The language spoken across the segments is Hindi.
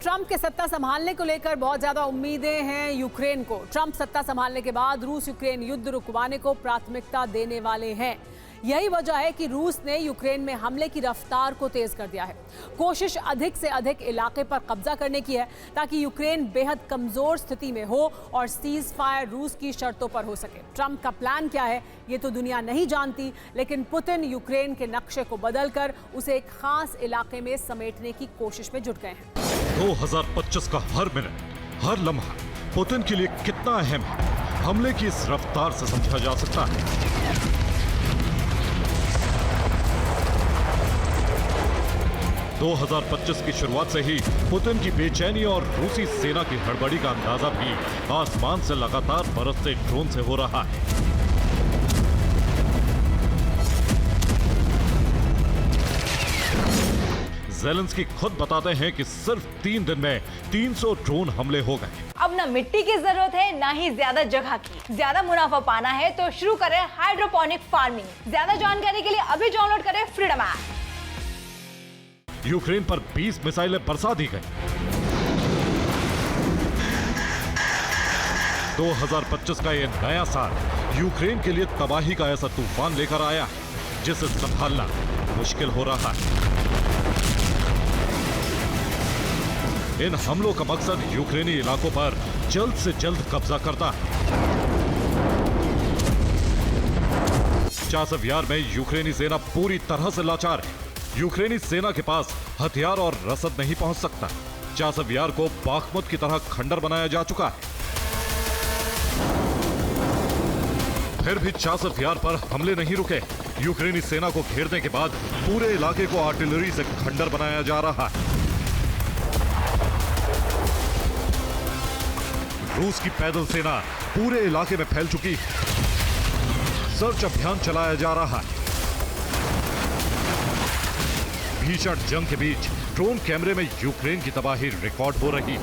ट्रंप के सत्ता संभालने को लेकर बहुत ज्यादा उम्मीदें हैं यूक्रेन को। ट्रंप सत्ता संभालने के बाद रूस यूक्रेन युद्ध रुकवाने को प्राथमिकता देने वाले हैं। यही वजह है कि रूस ने यूक्रेन में हमले की रफ्तार को तेज कर दिया है। कोशिश अधिक से अधिक इलाके पर कब्जा करने की है ताकि यूक्रेन बेहद कमजोर स्थिति में हो और सीज फायर रूस की शर्तों पर हो सके। ट्रंप का प्लान क्या है ये तो दुनिया नहीं जानती, लेकिन पुतिन यूक्रेन के नक्शे को बदलकर उसे एक खास इलाके में समेटने की कोशिश में जुट गए हैं। 2025 का हर मिनट, हर लम्हा पुतिन के लिए कितना अहम है, हमले की इस रफ्तार से समझा जा सकता है। दो 2025 की शुरुआत से ही पुतिन की बेचैनी और रूसी सेना की हड़बड़ी का अंदाजा भी आसमान से लगातार बरसते ड्रोन से हो रहा है। ज़ेलेंस्की खुद बताते हैं कि सिर्फ 3 दिन में 300 ड्रोन हमले हो गए। अब ना मिट्टी की जरूरत है ना ही ज्यादा जगह की। ज्यादा मुनाफा पाना है तो शुरू करें हाइड्रोपोनिक फार्मिंग। ज्यादा जानकारी के लिए अभी डाउनलोड करें फ्रीडम ऐप। यूक्रेन पर 20 मिसाइलें बरसा दी गई। 2025 का यह नया साल यूक्रेन के लिए तबाही का ऐसा तूफान लेकर आया है जिसे संभालना मुश्किल हो रहा है। इन हमलों का मकसद यूक्रेनी इलाकों पर जल्द से जल्द कब्जा करना है। चासव यार में यूक्रेनी सेना पूरी तरह से लाचार है। यूक्रेनी सेना के पास हथियार और रसद नहीं पहुंच सकता। चासव यार को बाखमुत की तरह खंडर बनाया जा चुका है। फिर भी चासव यार पर हमले नहीं रुके। यूक्रेनी सेना को घेरने के बाद पूरे इलाके को आर्टिलरी से खंडर बनाया जा रहा है। रूस की पैदल सेना पूरे इलाके में फैल चुकी है। सर्च अभियान चलाया जा रहा है। भीषण जंग के बीच ड्रोन कैमरे में यूक्रेन की तबाही रिकॉर्ड हो रही है।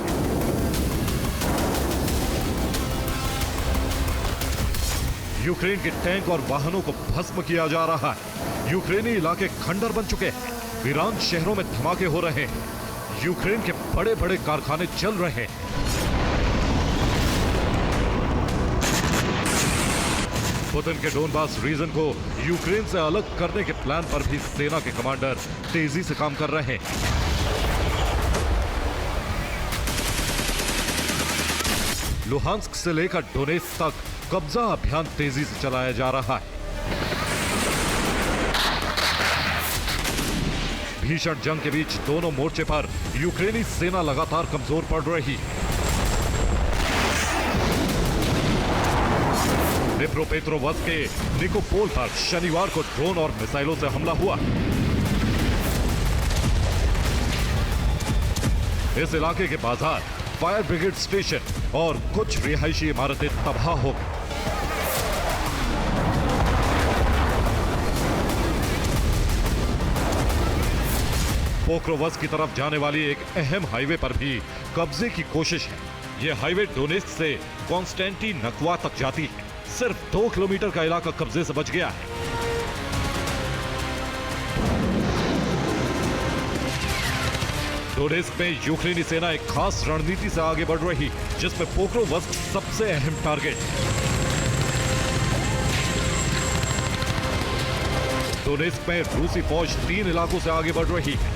यूक्रेन के टैंक और वाहनों को भस्म किया जा रहा है। यूक्रेनी इलाके खंडर बन चुके हैं। वीरान शहरों में धमाके हो रहे हैं। यूक्रेन के बड़े बड़े कारखाने चल रहे हैं। पुतिन के डोनबास रीजन को यूक्रेन से अलग करने के प्लान पर भी सेना के कमांडर तेजी से काम कर रहे हैं। लुहांस्क से लेकर डोनेत्स्क तक कब्जा अभियान तेजी से चलाया जा रहा है। भीषण जंग के बीच दोनों मोर्चे पर यूक्रेनी सेना लगातार कमजोर पड़ रही है। डिप्रोपेट्रोवस्क के निकोपोल पर शनिवार को ड्रोन और मिसाइलों से हमला हुआ। इस इलाके के बाजार, फायर ब्रिगेड स्टेशन और कुछ रिहायशी इमारतें तबाह हो गई। पोक्रोवस्क की तरफ जाने वाली एक अहम हाईवे पर भी कब्जे की कोशिश है। यह हाईवे डोनेत्स्क से कॉन्स्टेंटिनोवा तक जाती है। सिर्फ 2 किलोमीटर का इलाका कब्जे से बच गया है। डोनेत्स्क में यूक्रेनी सेना एक खास रणनीति से आगे बढ़ रही है, जिसमें पोक्रोवस्क सबसे अहम टारगेट है। डोनेत्स्क में रूसी फौज 3 इलाकों से आगे बढ़ रही है।